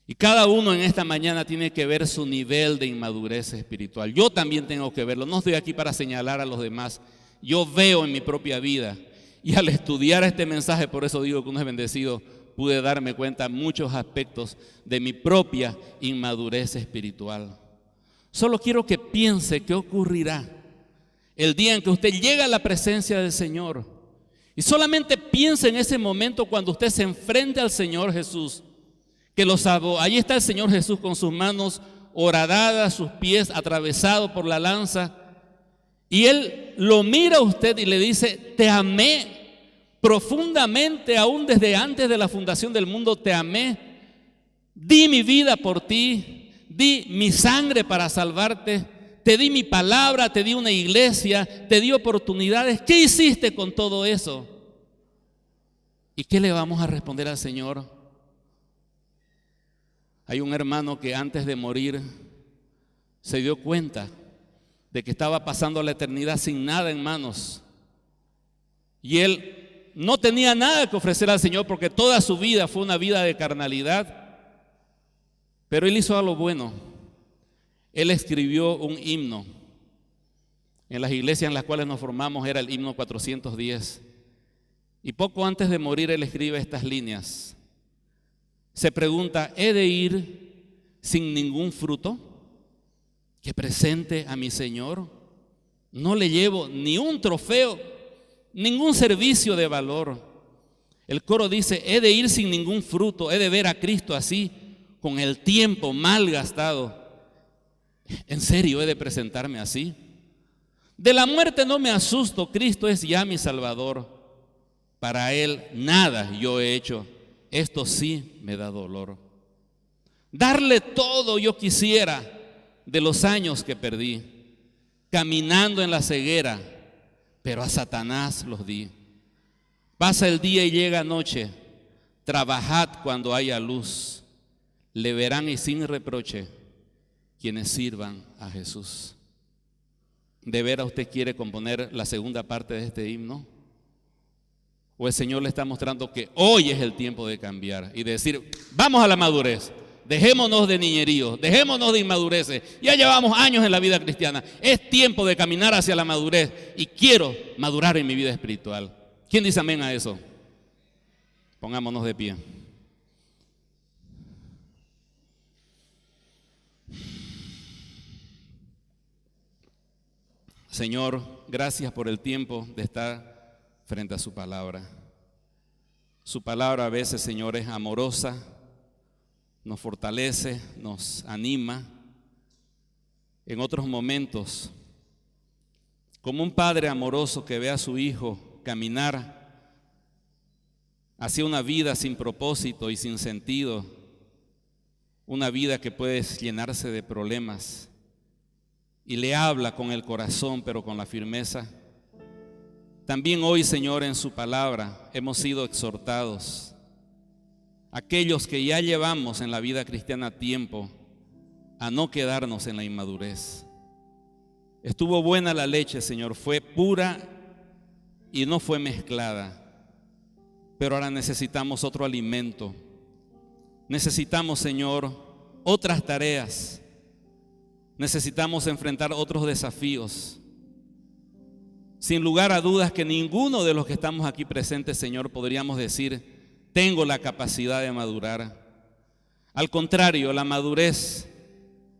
Y cada uno en esta mañana tiene que ver su nivel de inmadurez espiritual. Yo también tengo que verlo. No estoy aquí para señalar a los demás. Yo veo en mi propia vida. Y al estudiar este mensaje, por eso digo que uno es bendecido, pude darme cuenta muchos aspectos de mi propia inmadurez espiritual. Solo quiero que piense qué ocurrirá el día en que usted llega a la presencia del Señor. Y solamente piense en ese momento cuando usted se enfrente al Señor Jesús, que lo salvó. Ahí está el Señor Jesús con sus manos horadadas, sus pies atravesados por la lanza. Y Él lo mira a usted y le dice: te amé profundamente, aún desde antes de la fundación del mundo te amé. Di mi vida por ti, di mi sangre para salvarte. Te di mi palabra, te di una iglesia, te di oportunidades. ¿Qué hiciste con todo eso? ¿Y qué le vamos a responder al Señor? Hay un hermano que antes de morir se dio cuenta de que estaba pasando la eternidad sin nada en manos. Y él no tenía nada que ofrecer al Señor porque toda su vida fue una vida de carnalidad. Pero él hizo algo bueno. Él escribió un himno. En las iglesias en las cuales nos formamos era el himno 410. Y poco antes de morir él escribe estas líneas. Se pregunta: ¿he de ir sin ningún fruto que presente a mi Señor? No le llevo ni un trofeo, ningún servicio de valor. El coro dice: he de ir sin ningún fruto, he de ver a Cristo así, con el tiempo mal gastado. ¿En serio he de presentarme así? De la muerte no me asusto, Cristo es ya mi Salvador. Para Él nada yo he hecho, esto sí me da dolor. Darle todo yo quisiera de los años que perdí, caminando en la ceguera, pero a Satanás los di. Pasa el día y llega noche, trabajad cuando haya luz, le verán y sin reproche quienes sirvan a Jesús. ¿De veras usted quiere componer la segunda parte de este himno? ¿O el Señor le está mostrando que hoy es el tiempo de cambiar y de decir: vamos a la madurez, dejémonos de niñeríos, dejémonos de inmadureces? Ya llevamos años en la vida cristiana, es tiempo de caminar hacia la madurez y quiero madurar en mi vida espiritual. ¿Quién dice amén a eso? Pongámonos de pie. Señor, gracias por el tiempo de estar frente a su palabra. Su palabra a veces, Señor, es amorosa, nos fortalece, nos anima. En otros momentos, como un padre amoroso que ve a su hijo caminar hacia una vida sin propósito y sin sentido, una vida que puede llenarse de problemas, y le habla con el corazón, pero con la firmeza. También hoy, Señor, en su palabra hemos sido exhortados, aquellos que ya llevamos en la vida cristiana tiempo, a no quedarnos en la inmadurez. Estuvo buena la leche, Señor, fue pura y no fue mezclada, pero ahora necesitamos otro alimento. Necesitamos, Señor, otras tareas. Necesitamos enfrentar otros desafíos. Sin lugar a dudas que ninguno de los que estamos aquí presentes, Señor, podríamos decir: tengo la capacidad de madurar. Al contrario, la madurez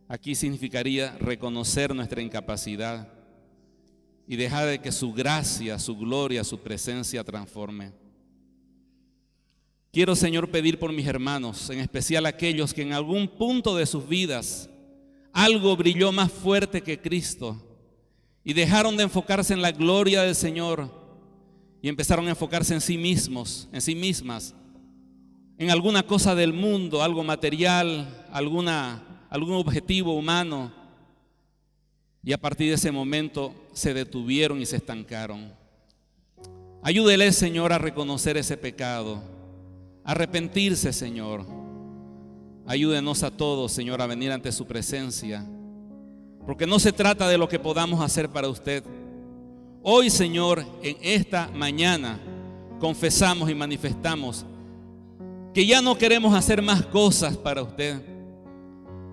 aquí significaría reconocer nuestra incapacidad y dejar de que su gracia, su gloria, su presencia transforme. Quiero, Señor, pedir por mis hermanos, en especial aquellos que en algún punto de sus vidas algo brilló más fuerte que Cristo y dejaron de enfocarse en la gloria del Señor y empezaron a enfocarse en sí mismos, en sí mismas, en alguna cosa del mundo, algo material, algún objetivo humano, y a partir de ese momento se detuvieron y se estancaron. Ayúdele, Señor, a reconocer ese pecado, a arrepentirse, Señor. Ayúdenos a todos, Señor, a venir ante su presencia, porque no se trata de lo que podamos hacer para usted. Hoy, Señor, en esta mañana confesamos y manifestamos que ya no queremos hacer más cosas para usted.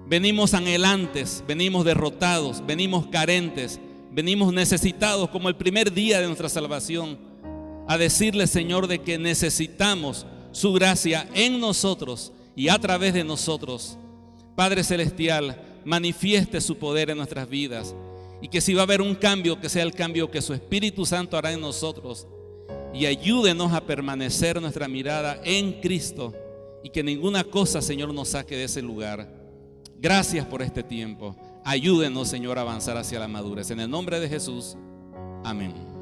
Venimos anhelantes, venimos derrotados, venimos carentes, venimos necesitados como el primer día de nuestra salvación, a decirle, Señor, de que necesitamos su gracia en nosotros y a través de nosotros. Padre Celestial, manifieste su poder en nuestras vidas, y que si va a haber un cambio, que sea el cambio que su Espíritu Santo hará en nosotros, y ayúdenos a permanecer nuestra mirada en Cristo, y que ninguna cosa, Señor, nos saque de ese lugar. Gracias por este tiempo. Ayúdenos, Señor, a avanzar hacia la madurez. En el nombre de Jesús, amén.